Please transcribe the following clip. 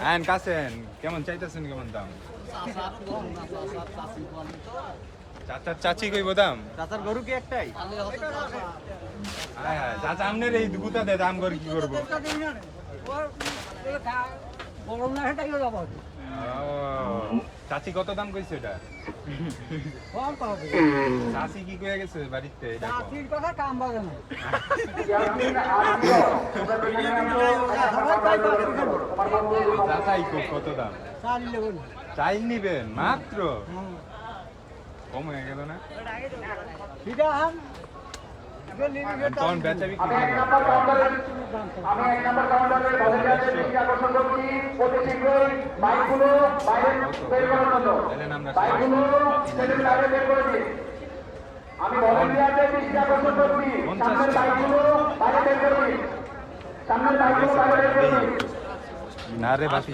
আইন কাছেন কেমন চাইতেছেন কেমন দাম? চাচার চাচি কইব দাম? চাচার গরু কি একটাই? হ্যাঁ হ্যাঁ চাচা আমনের এই গুতা দে দাম করে কি করবো? চাচি কত দাম কইছে এটা? চাচি কি কয়ে গেছে বাড়িতে? চাচাই কত দাম? চাইল নিবেন মাত্র? কম হয়ে গেল না? কোন বেচা বিক্রি না রে বাকি